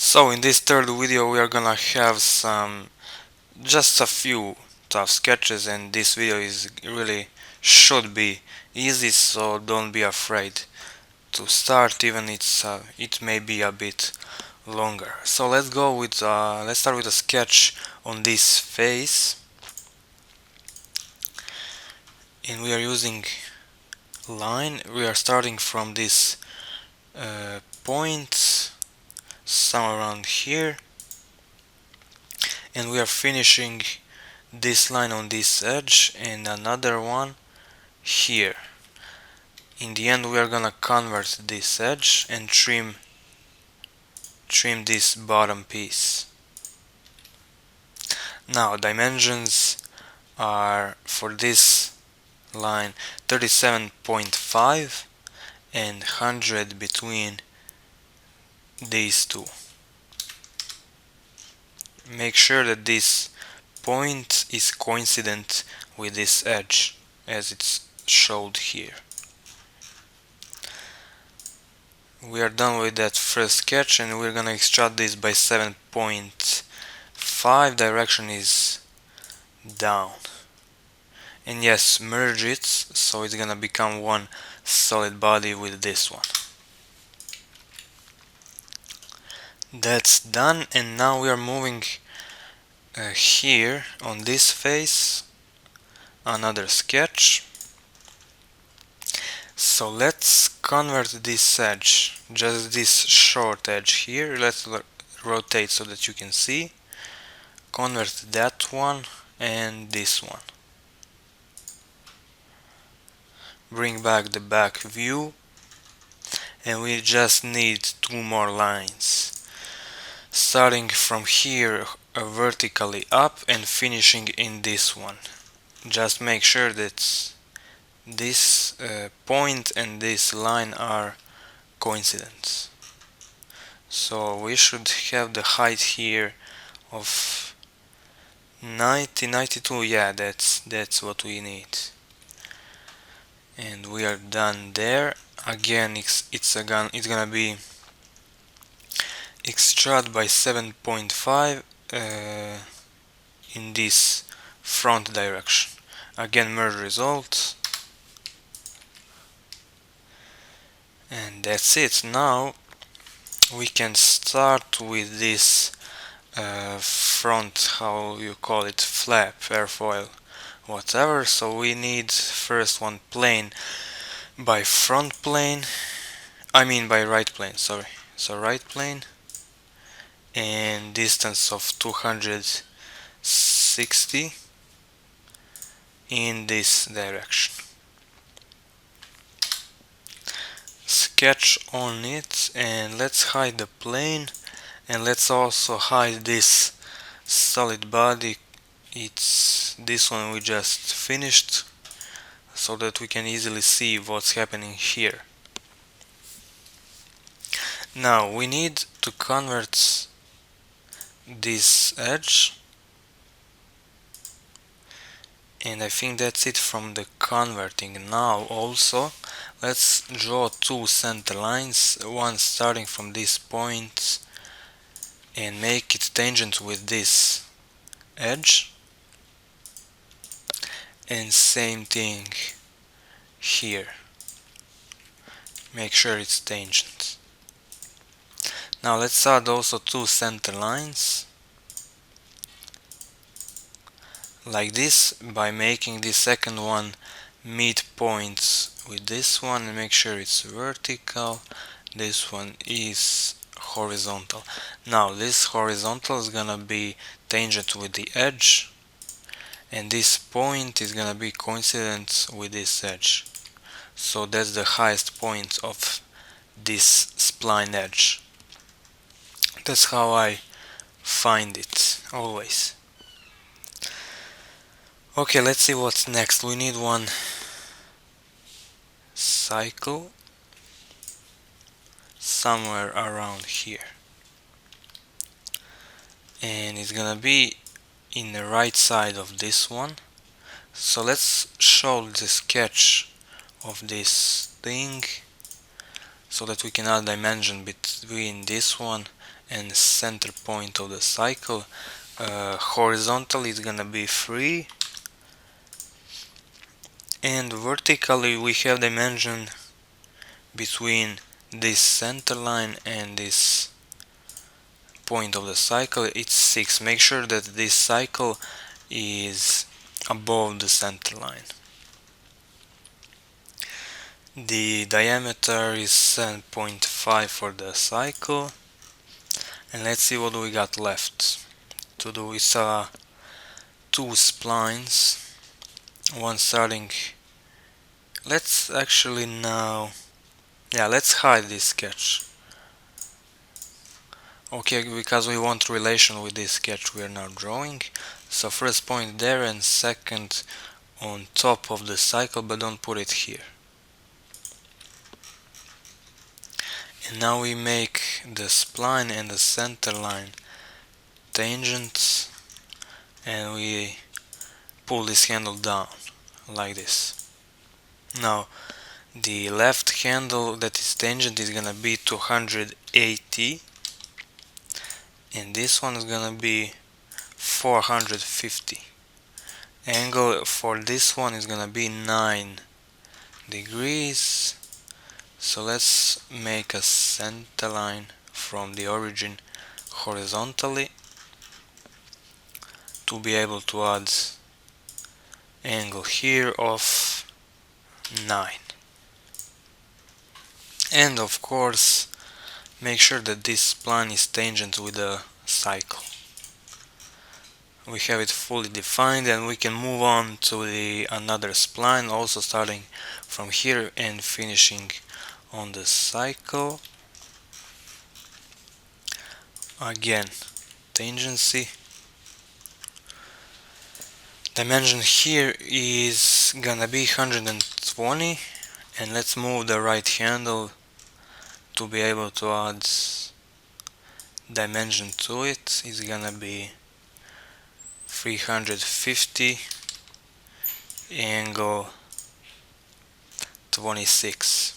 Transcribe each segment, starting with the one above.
So in this third video we are gonna have just a few tough sketches, and this video is really should be easy, so don't be afraid to start, even it may be a bit longer. So let's start with a sketch on this face, and we are using line. We are starting from this point somewhere around here, and we are finishing this line on this edge and another one here. In the end we are gonna convert this edge and trim this bottom piece. Now dimensions are for this line 37.5 and 100 between these two. Make sure that this point is coincident with this edge as it's showed here. We are done with that first sketch, and we're gonna extrude this by 7.5. Direction is down, and yes, merge it so it's gonna become one solid body with this one. That's done, and now we are moving here on this face another sketch. So let's convert this edge, just this short edge here. Let's rotate so that you can see. Convert that one and this one. Bring back the back view, and we just need two more lines. Starting from here vertically up and finishing in this one. Just make sure that this point and this line are coincident. So we should have the height here of 92. Yeah, that's what we need. And we are done there. Again, it's gonna be extrude by 7.5 in this front direction. Again, merge results, and that's it. Now we can start with this front, how you call it, flap, airfoil, whatever. So we need first one plane by front plane, by right plane, sorry. So right plane and distance of 260 in this direction. Sketch on it, and let's hide the plane, and let's also hide this solid body. It's this one we just finished, so that we can easily see what's happening here. Now we need to convert this edge, and I think that's it from the converting. Now also let's draw two center lines, one starting from this point and make it tangent with this edge, and same thing here, make sure it's tangent. Now let's add also two center lines like this by making the second one midpoint with this one, and make sure it's vertical. This one is horizontal. Now this horizontal is gonna be tangent with the edge, and this point is gonna be coincident with this edge. So that's the highest point of this spline edge. That's how I find it always. Okay, let's see what's next. We need one cycle somewhere around here, and it's gonna be in the right side of this one. So let's show the sketch of this thing. so that we can add dimension between this one and center point of the cycle. Horizontally it's gonna be 3, and vertically we have dimension between this center line and this point of the cycle. It's 6. Make sure that this cycle is above the center line. The diameter is 7.5 for the cycle, and let's see what we got left to do. It's 2 splines, one starting. Let's actually now, let's hide this sketch. Okay, because we want relation with this sketch we are now drawing. So first point there and second on top of the cycle, but don't put it here. And now we make the spline and the center line tangents, and we pull this handle down like this. Now the left handle that is tangent is gonna be 280, and this one is gonna be 450. Angle for this one is gonna be 9 degrees. So let's make a center line from the origin horizontally to be able to add angle here of 9. And of course make sure that this spline is tangent with the cycle. We have it fully defined, and we can move on to the another spline, also starting from here and finishing on the cycle. Again, tangency. Dimension here is gonna be 120, and let's move the right handle to be able to add dimension to it. It's gonna be 350, angle 26.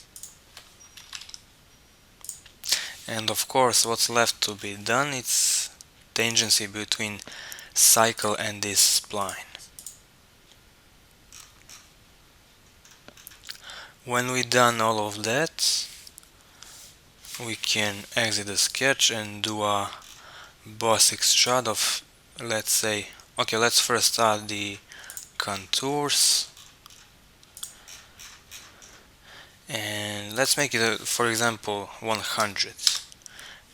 And of course what's left to be done, it's tangency between cycle and this spline. When we done all of that, we can exit the sketch and do a boss extrude of, let's say, okay, let's first add the contours, and let's make it for example 100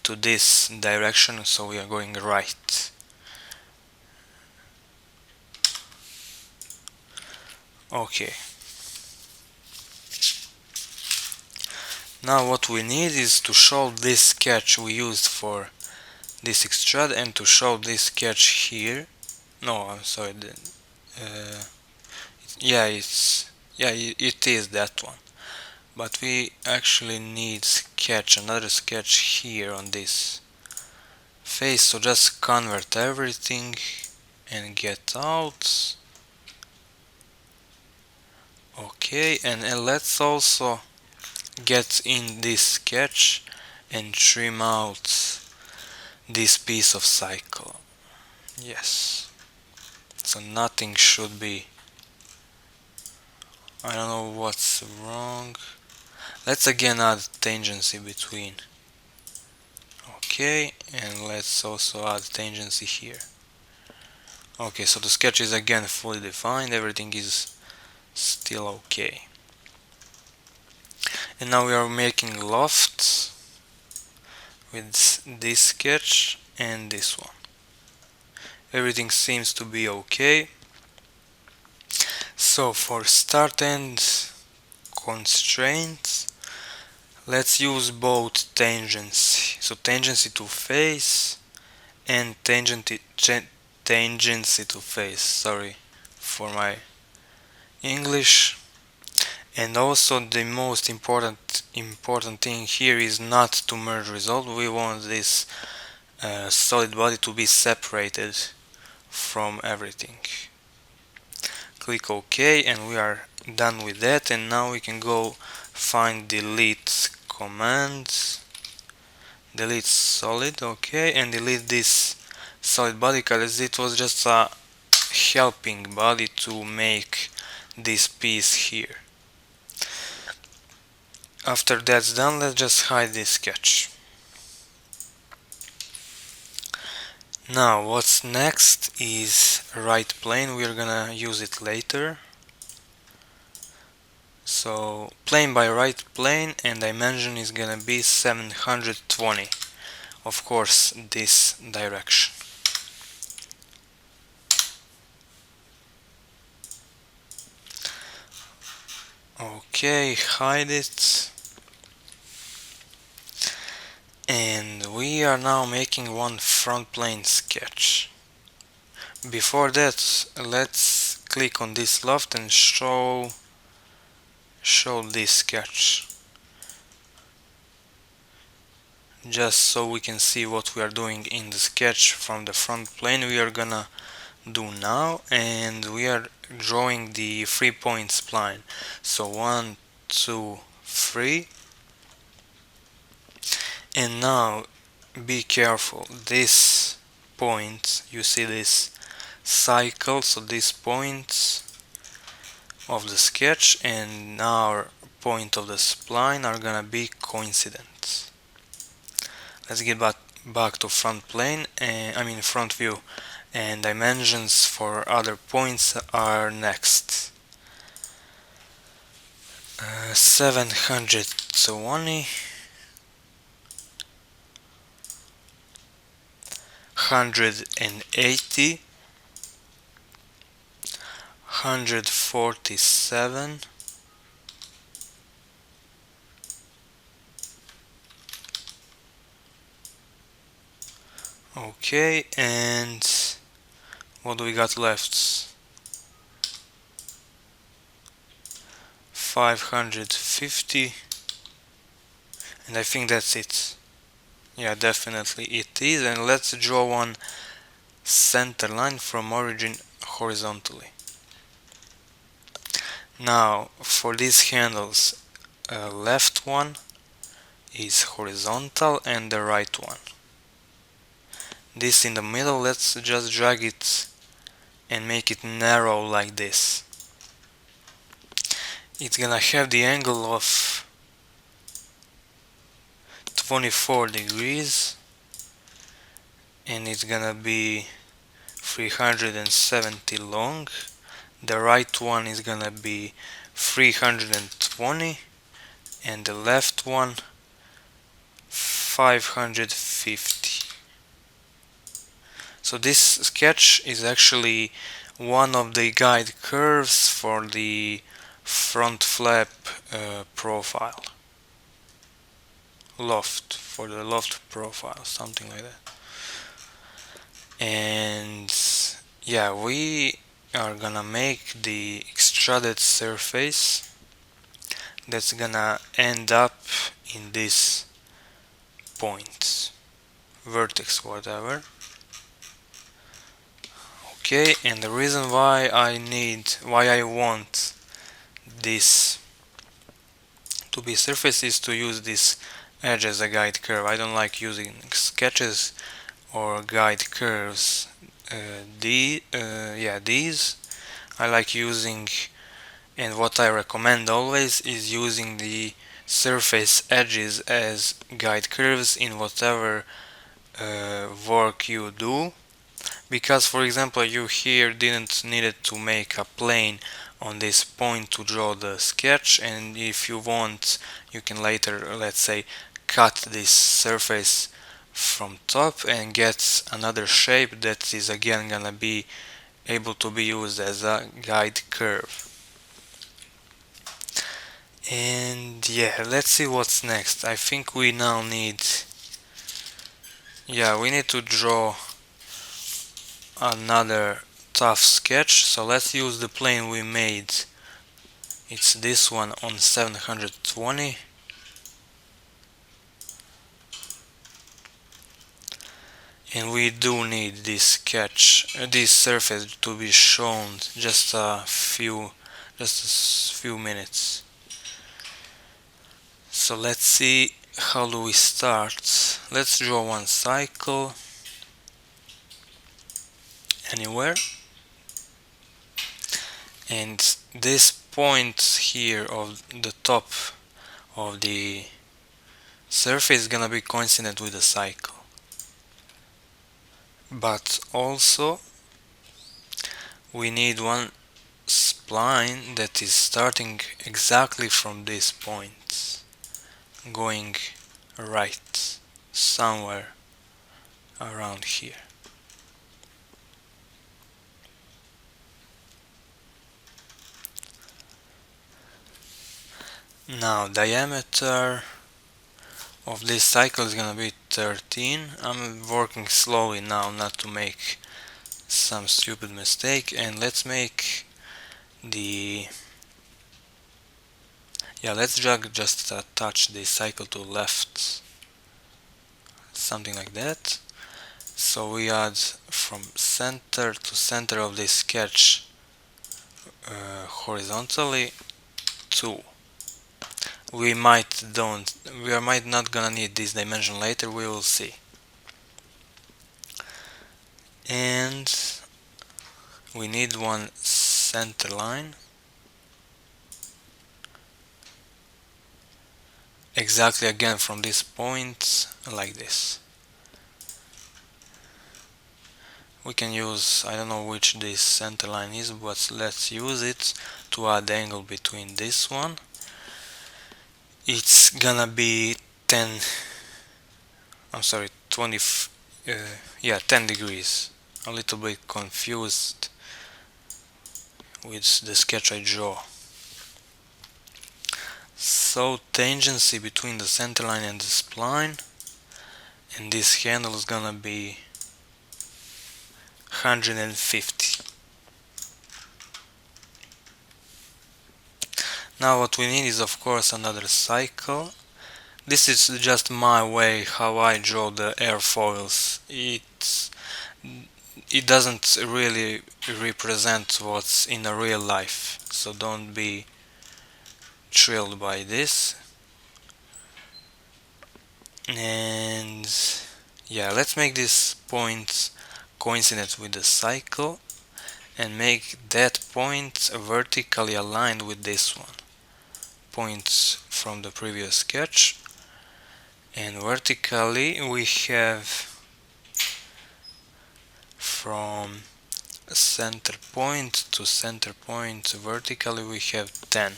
to this direction, so we are going right. Okay, now what we need is to show this sketch we used for this extrude and to show this sketch here. No, I'm sorry, it is that one, but we actually need another sketch here on this face, so just convert everything and get out. Okay, and let's also get in this sketch and trim out this piece of cycle. Yes, so nothing should be, I don't know what's wrong. Let's again add tangency between. Okay, and let's also add tangency here. Okay, so the sketch is again fully defined, everything is still okay. And now we are making lofts with this sketch and this one. Everything seems to be okay. So for start end constraints, let's use both tangency. So tangency to face and tangency to face. Sorry for my English. And also the most important thing here is not to merge result. We want this solid body to be separated from everything. Click OK, and we are done with that. And now we can go find delete command delete solid, okay, and delete this solid body because it was just a helping body to make this piece here. After that's done, let's just hide this sketch. Now what's next is right plane. We're gonna use it later. So plane by right plane, and dimension is gonna be 720. Of course, this direction. Okay, hide it. And we are now making one front plane sketch. Before that, let's click on this loft and show this sketch, just so we can see what we are doing in the sketch from the front plane. We are gonna do now, and we are drawing the 3-point spline. So 1, 2, 3, and now be careful. This point, you see this cycle, so these points of the sketch and our point of the spline are gonna be coincident. Let's get back to front plane, and front view, and dimensions for other points are next. 720, 180, 147, okay, and what do we got left? 550, and I think that's it. Yeah, definitely it is. And let's draw one center line from origin horizontally. Now for these handles, left one is horizontal and the right one. This in the middle, let's just drag it and make it narrow like this. It's gonna have the angle of 24 degrees, and it's gonna be 370 long. The right one is gonna be 320, and the left one 550. So this sketch is actually one of the guide curves for the front flap profile. Loft, for the loft profile, something like that. And yeah, we are gonna make the extruded surface that's gonna end up in this point, vertex, whatever. Okay, and the reason why I want this to be surface is to use this edge as a guide curve. I don't like using sketches or guide curves. These I like using, and what I recommend always is using the surface edges as guide curves in whatever work you do. Because for example, you here didn't need it to make a plane on this point to draw the sketch, and if you want, you can later, let's say, cut this surface from top and get another shape that is again gonna be able to be used as a guide curve. And yeah, let's see what's next. I think we now need to draw another tough sketch. So let's use the plane we made. It's this one on 720. And we do need this sketch, this surface to be shown just a few minutes. So let's see, how do we start? Let's draw one cycle anywhere, and this point here of the top of the surface is gonna be coincident with the cycle. But also we need one spline that is starting exactly from this point, going right somewhere around here. Now diameter of this cycle is gonna be 13. I'm working slowly now not to make some stupid mistake, and let's make the let's drag just touch the cycle to left, something like that. So we add from center to center of this sketch horizontally 2. We might not gonna need this dimension later, we will see. And we need one center line exactly again from this point, like this. We can use, I don't know which this center line is, but let's use it to add angle between this one. It's gonna be 10, I'm sorry, 20, 10 degrees. A little bit confused with the sketch I draw. So tangency between the center line and the spline, and this handle is gonna be 150. Now what we need is of course another cycle. This is just my way how I draw the airfoils. It doesn't really represent what's in a real life, so don't be thrilled by this. And yeah, let's make this point coincident with the cycle and make that point vertically aligned with this one. Points from the previous sketch, and vertically we have from center point to center point vertically we have 10.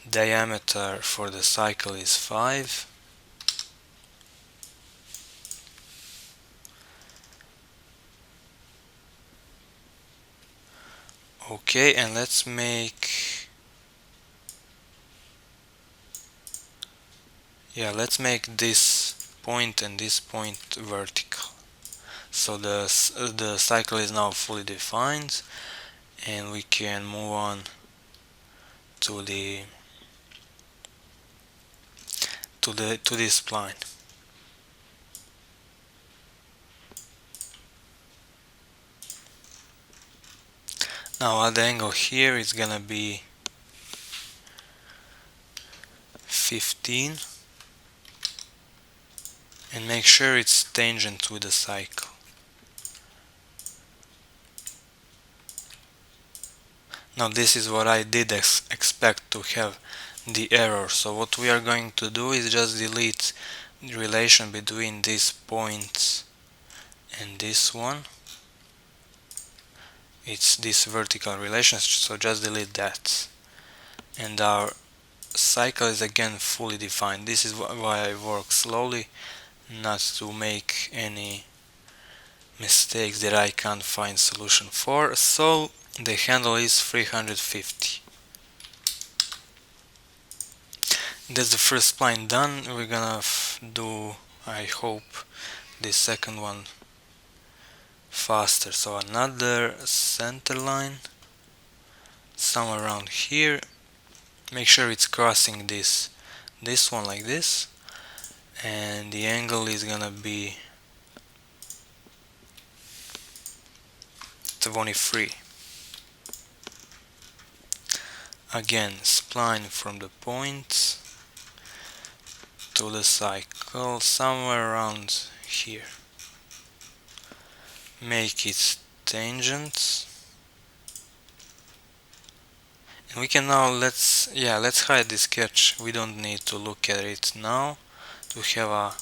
Diameter for the cycle is 5. Okay, and let's make this point and this point vertical. So the cycle is now fully defined, and we can move on to this spline. Now the angle here is gonna be 15, and make sure it's tangent with the cycle. Now this is what I did expect to have the error, so what we are going to do is just delete the relation between this point and this one. It's this vertical relation, so just delete that, and our cycle is again fully defined. This is why I work slowly, not to make any mistakes that I can't find solution for. So the handle is 350. That's the first spline done. We're gonna do, I hope, the second one faster. So another center line somewhere around here. Make sure it's crossing this one like this, and the angle is gonna be 23. again spline from the point to the cycle somewhere around here. Make it tangent. And we can now let's hide this sketch. We don't need to look at it now to have a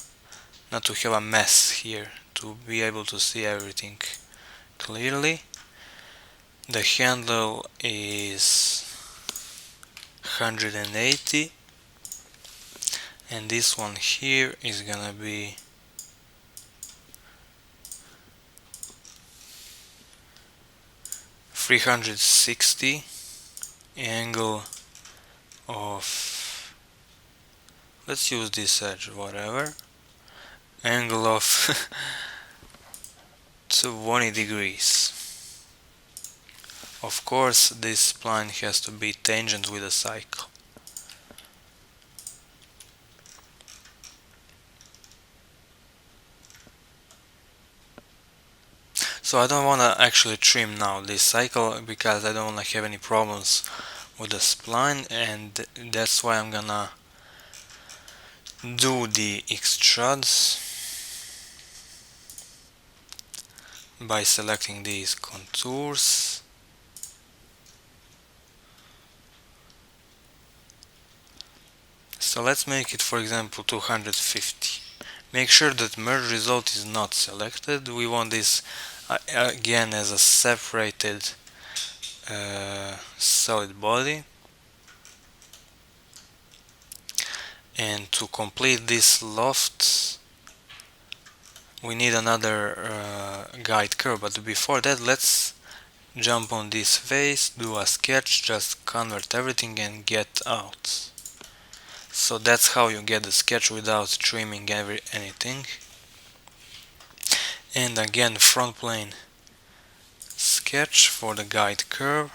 not to have a mess here, to be able to see everything clearly. The handle is 180 and this one here is gonna be 360. Angle of, let's use this edge, whatever, angle of 20 degrees. Of course this spline has to be tangent with a cycle. So I don't want to actually trim now this cycle because I don't want to have any problems with the spline, and that's why I'm gonna do the extrudes by selecting these contours. So let's make it, for example, 250. Make sure that merge result is not selected. We want this again as a separated solid body. And to complete this loft we need another guide curve, but before that let's jump on this face, do a sketch, just convert everything and get out. So that's how you get the sketch without trimming anything. And again, front plane sketch for the guide curve.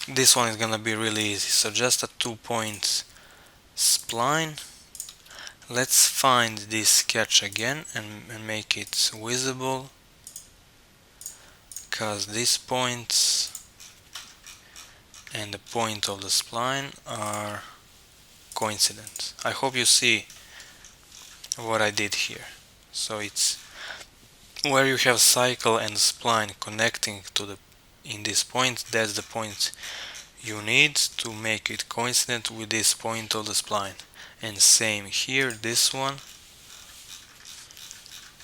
This one is gonna be really easy, so just a 2-point spline. Let's find this sketch again and make it visible, because these points and the point of the spline are coincident. I hope you see what I did here. So it's where you have cycle and spline connecting to the in this point, that's the point you need to make it coincident with this point of the spline. And same here, this one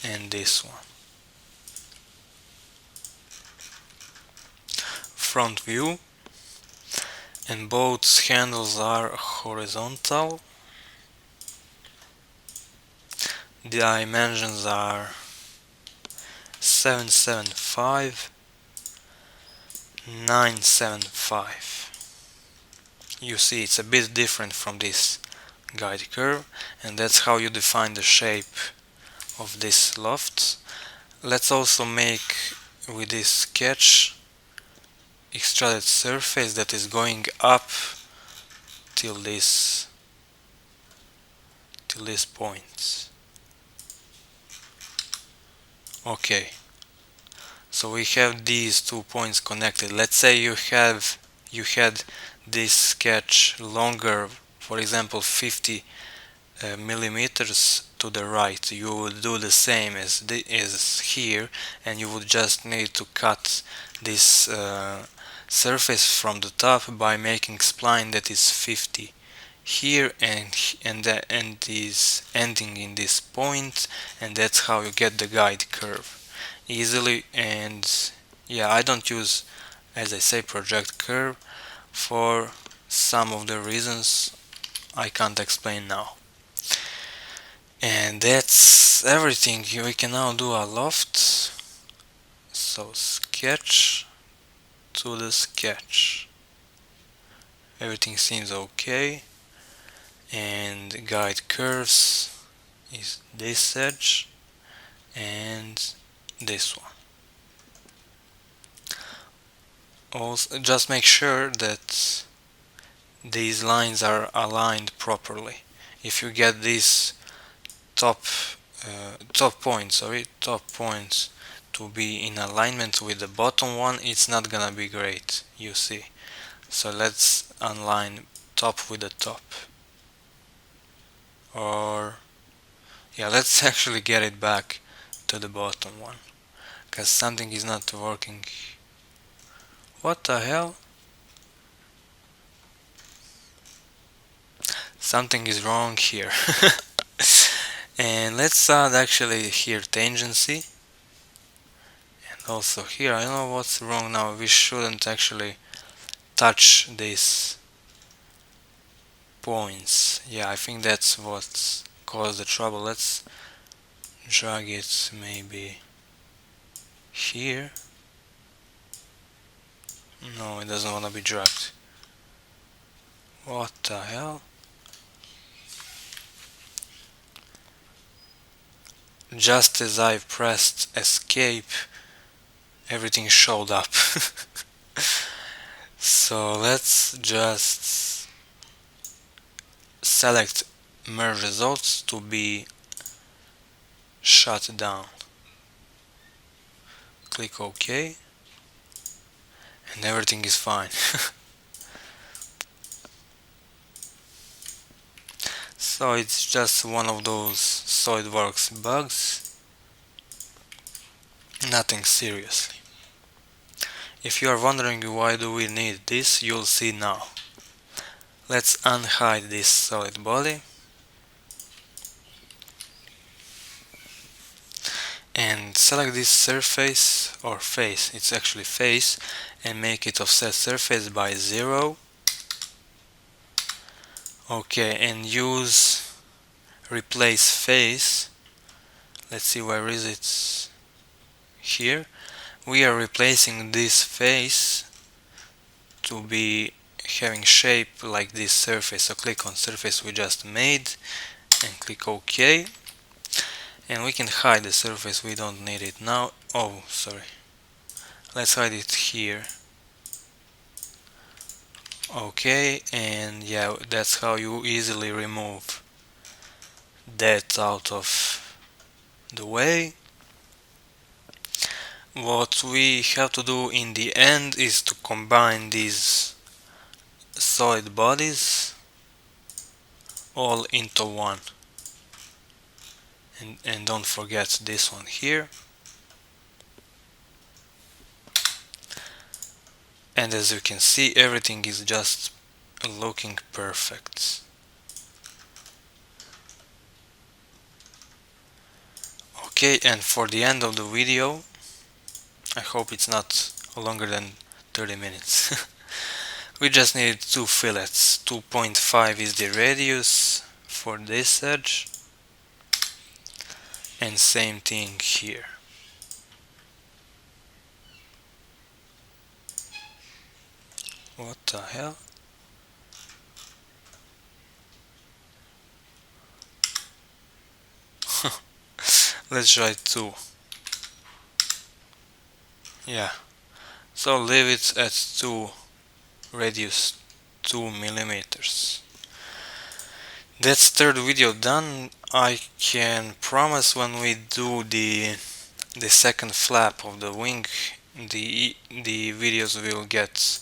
and this one. Front view, and both handles are horizontal. The dimensions are 775, 975. You see it's a bit different from this guide curve, and that's how you define the shape of this loft. Let's also make with this sketch extruded surface that is going up till this point. Okay, so we have these 2 points connected. Let's say you had this sketch longer, for example 50 millimeters to the right. You would do the same as here, and you would just need to cut this surface from the top by making spline that is 50 here and is ending in this point, and that's how you get the guide curve easily. And yeah, I don't use, as I say, project curve for some of the reasons I can't explain now. And that's everything. We can now do a loft. So sketch to the sketch. Everything seems okay. And guide curves is this edge and this one. Also, just make sure that these lines are aligned properly. If you get these top points to be in alignment with the bottom one, it's not gonna be great, you see. So let's align top with the top. Or yeah, let's actually get it back to the bottom one, because something is not working. What the hell? Something is wrong here. And let's add actually here tangency. And also here, I don't know what's wrong now. We shouldn't actually touch these points. Yeah, I think that's what's caused the trouble. Let's drag it maybe here. No, it doesn't want to be dragged. What the hell? Just as I pressed escape, everything showed up. So let's just select merge results to be shut down. Click OK, and everything is fine. So it's just one of those SolidWorks bugs, nothing seriously. If you are wondering why do we need this, you'll see now. Let's unhide this solid body and select this surface or face, it's actually face, and make it offset surface by 0. Okay, and use replace face. Let's see, where is it? Here. We are replacing this face to be having shape like this surface. So click on surface we just made and click OK. And we can hide the surface, we don't need it now. Oh, sorry. Let's hide it here. Okay, and yeah, that's how you easily remove that out of the way. What we have to do in the end is to combine these solid bodies all into one. And don't forget this one here. And as you can see, everything is just looking perfect. Okay, and for the end of the video, I hope it's not longer than 30 minutes. We just need 2 fillets. 2.5 is the radius for this edge, and same thing here. What the hell? Let's try 2. Yeah. So leave it at 2, radius 2 millimeters. That's third video done. I can promise when we do the second flap of the wing, the videos will get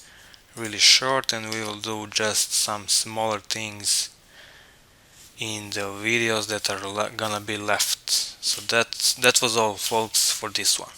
really short, and we will do just some smaller things in the videos that are gonna be left. So that was all, folks, for this one.